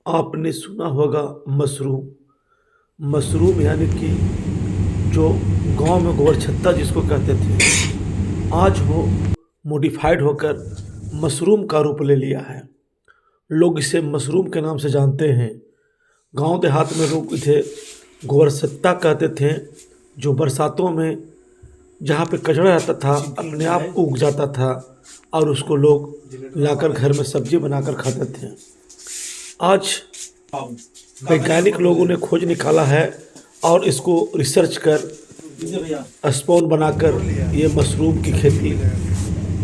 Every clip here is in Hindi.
आपने सुना होगा मशरूम। मशरूम यानी कि जो गांव में गोरछत्ता जिसको कहते थे, आज वो मॉडिफाइड होकर मशरूम का रूप ले लिया है। लोग इसे मशरूम के नाम से जानते हैं। गांव देहात में लोग इसे गोरछत्ता कहते थे, जो बरसातों में जहाँ पे कचरा रहता था अपने आप उग जाता था और उसको लोग लाकर घर में सब्जी बनाकर खाते थे। आज वैज्ञानिक लोगों ने खोज निकाला है और इसको रिसर्च कर स्पॉन बनाकर ये मशरूम की खेती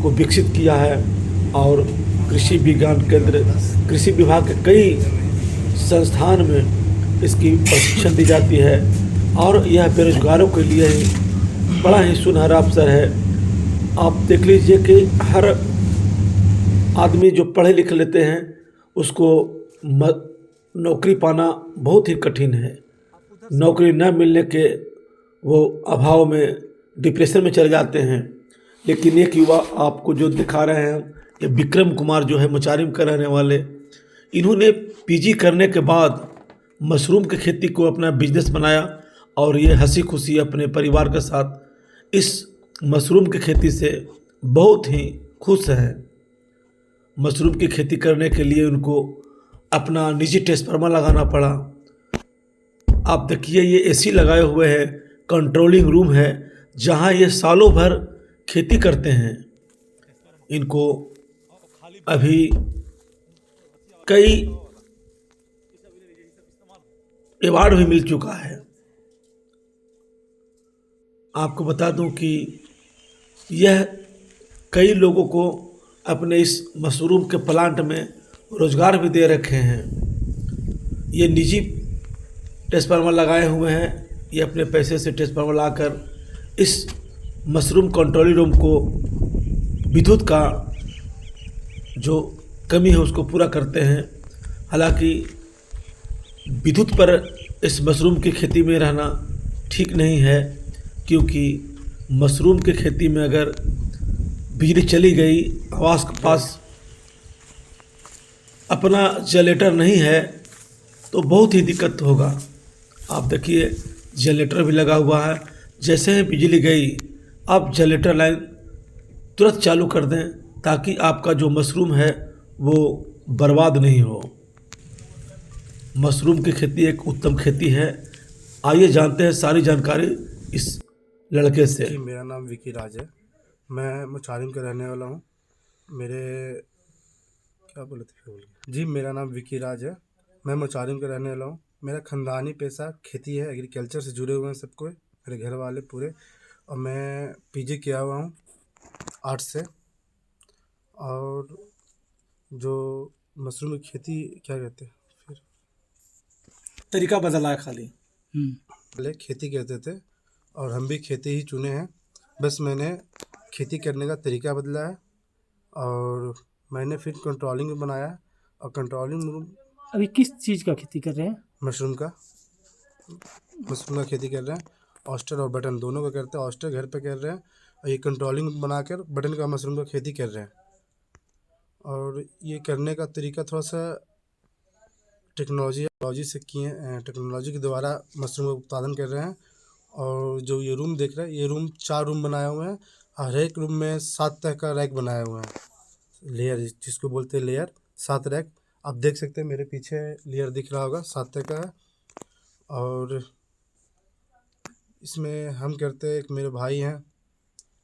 को विकसित किया है। और कृषि विज्ञान केंद्र, कृषि विभाग के कई संस्थान में इसकी प्रशिक्षण दी जाती है और यह बेरोजगारों के लिए बड़ा ही सुनहरा अवसर है। आप देख लीजिए कि हर आदमी जो पढ़े लिख लेते हैं उसको नौकरी पाना बहुत ही कठिन है। नौकरी न मिलने के वो अभाव में डिप्रेशन में चले जाते हैं। लेकिन एक युवा आपको जो दिखा रहे हैं, ये विक्रम कुमार जो है मचारिम के रहने वाले, इन्होंने पीजी करने के बाद मशरूम की खेती को अपना बिजनेस बनाया और ये हंसी खुशी अपने परिवार के साथ इस मशरूम की खेती से बहुत ही खुश हैं। मशरूम की खेती करने के लिए उनको अपना निजी ट्रांसफार्मर लगाना पड़ा। आप देखिए ये एसी लगाए हुए हैं, कंट्रोलिंग रूम है जहां ये सालों भर खेती करते हैं। इनको अभी कई अवार्ड भी मिल चुका है। आपको बता दूं कि यह कई लोगों को अपने इस मशरूम के प्लांट में रोजगार भी दे रखे हैं। ये निजी ट्रांसफार्मर लगाए हुए हैं। ये अपने पैसे से ट्रांसफार्मर लाकर इस मशरूम कंट्रोल रूम को विद्युत का जो कमी है उसको पूरा करते हैं। हालांकि विद्युत पर इस मशरूम की खेती में रहना ठीक नहीं है, क्योंकि मशरूम की खेती में अगर बिजली चली गई, आवास के पास अपना जनरेटर नहीं है तो बहुत ही दिक्कत होगा। आप देखिए जनरेटर भी लगा हुआ है। जैसे ही बिजली गई आप जनरेटर लाइन तुरंत चालू कर दें ताकि आपका जो मशरूम है वो बर्बाद नहीं हो। मशरूम की खेती एक उत्तम खेती है। आइए जानते हैं सारी जानकारी इस लड़के से। जी, मेरा नाम विकी राज है। मैं मुचारिम का रहने वाला हूँ। मेरे क्या बोले थे फिर बोल गए। जी, मेरा नाम विकी राज है। मैं मुचारिम का रहने वाला हूँ। मेरा ख़ानदानी पेशा खेती है, एग्रीकल्चर से जुड़े हुए हैं सब कोई, मेरे घर वाले पूरे। और मैं पीजी किया हुआ हूँ आर्ट्स से। और जो मशरूम की खेती क्या कहते हैं फिर, तरीका बदला है खाली। पहले खेती करते थे और हम भी खेती ही चुने हैं। बस मैंने खेती करने का तरीका बदला है और मैंने फिर कंट्रोलिंग बनाया और कंट्रोलिंग रूम अभी किस चीज़ का खेती कर रहे हैं? मशरूम का खेती कर रहे हैं। ऑस्टर और बटन दोनों का करते हैं। ऑस्टर घर पे कर रहे हैं और ये कंट्रोलिंग बनाकर बटन का मशरूम का खेती कर रहे हैं। और ये करने का तरीका थोड़ा सा टेक्नोलॉजी से किए, टेक्नोलॉजी के द्वारा मशरूम का उत्पादन कर रहे हैं। और जो ये रूम देख रहे हैं, ये रूम 4 रूम बनाए हुए हैं। हर एक रूम में 7 तरह का रैक बनाए हुए हैं। लेयर जिसको बोलते हैं लेयर, 7 रैक आप देख सकते हैं। मेरे पीछे लेयर दिख रहा होगा, 7 तरह का है। और इसमें हम करते हैं, एक मेरे भाई हैं,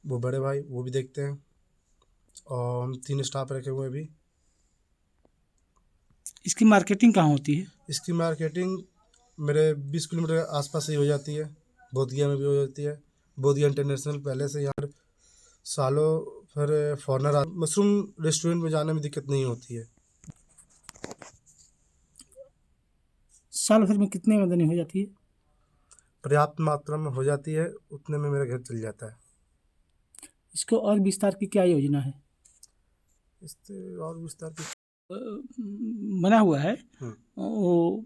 वो बड़े भाई, वो भी देखते हैं। और हम 3 स्टाफ रखे हुए हैं अभी। इसकी मार्केटिंग कहाँ होती है? इसकी मार्केटिंग मेरे 20 किलोमीटर के आसपास ही हो जाती है। बोधगया में भी हो जाती है। बोधगया इंटरनेशनल पहले से यहाँ सालों फिर फॉरनर मशरूम रेस्टोरेंट में जाने में दिक्कत नहीं होती है। साल भर में कितनी आमदनी हो जाती है? पर्याप्त मात्रा में हो जाती है, उतने में मेरा घर चल जाता है। इसको और विस्तार की क्या योजना है? इससे और विस्तार की बना हुआ है वो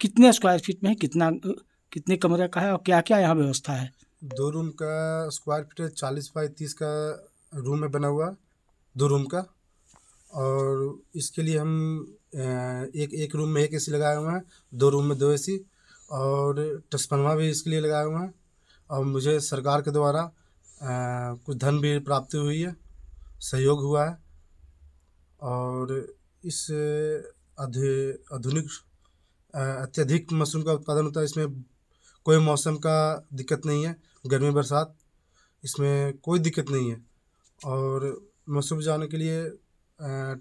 कितने स्क्वायर फीट में है, कितने कमरे का है और क्या क्या यहाँ व्यवस्था है? 2 रूम का स्क्वायर फीट है, 40 बाई 30 का रूम है बना हुआ, 2 रूम का। और इसके लिए हम एक एक रूम में एक एसी लगाए हुए हैं, 2 रूम में 2 एसी और ट्रांसफार्मर भी इसके लिए लगाए हुए हैं। और मुझे सरकार के द्वारा कुछ धन भी प्राप्ति हुई है, सहयोग हुआ है। और इस आधुनिक अत्यधिक मशरूम का उत्पादन होता है। इसमें कोई मौसम का दिक्कत नहीं है, गर्मी बरसात इसमें कोई दिक्कत नहीं है। और मशरूम जाने के लिए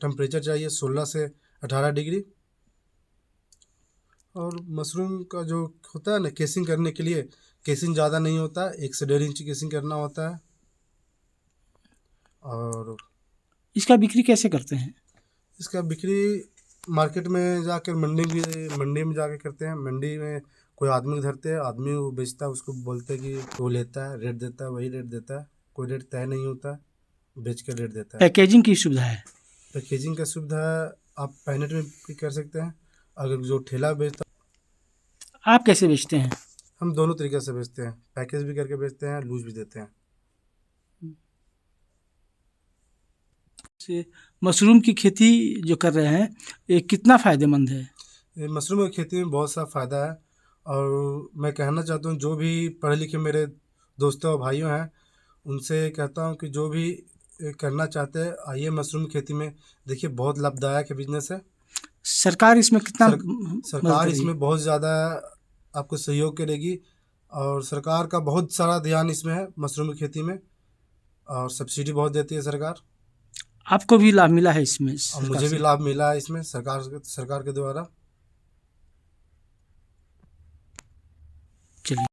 टेम्परेचर चाहिए 16 से 18 डिग्री। और मशरूम का जो होता है ना, केसिंग करने के लिए केसिंग ज़्यादा नहीं होता है, 1 से 1.5 इंच केसिंग करना होता है। और इसका बिक्री कैसे करते हैं? इसका बिक्री मार्केट में जाकर मंडी में जाके करते हैं। मंडी में कोई आदमी धरते हैं, आदमी वो बेचता है, उसको बोलते हैं कि वो लेता है, रेट देता है, वही रेट देता है। कोई रेट तय नहीं होता है, बेच के रेट देता है। पैकेजिंग की सुविधा है? पैकेजिंग का सुविधा आप पैकेट में भी कर सकते हैं। अगर जो ठेला बेचता, आप कैसे बेचते हैं? हम दोनों तरीके से बेचते हैं, पैकेज भी करके बेचते हैं, लूज भी देते हैं। से मशरूम की खेती जो कर रहे हैं, ये कितना फ़ायदेमंद है? ये मशरूम की खेती में बहुत सा फ़ायदा है। और मैं कहना चाहता हूँ, जो भी पढ़े लिखे मेरे दोस्तों और भाइयों हैं, उनसे कहता हूँ कि जो भी करना चाहते हैं, आइए मशरूम की खेती में। देखिए, बहुत लाभदायक है बिजनेस है। सरकार इसमें कितना सरकार मदद करेगी? इसमें बहुत ज़्यादा आपको सहयोग करेगी। और सरकार का बहुत सारा ध्यान इसमें है, मशरूम की खेती में। और सब्सिडी बहुत देती है सरकार। आपको भी लाभ मिला है इसमें और सरकार मुझे भी से? लाभ मिला है इसमें सरकार के द्वारा। चलिए।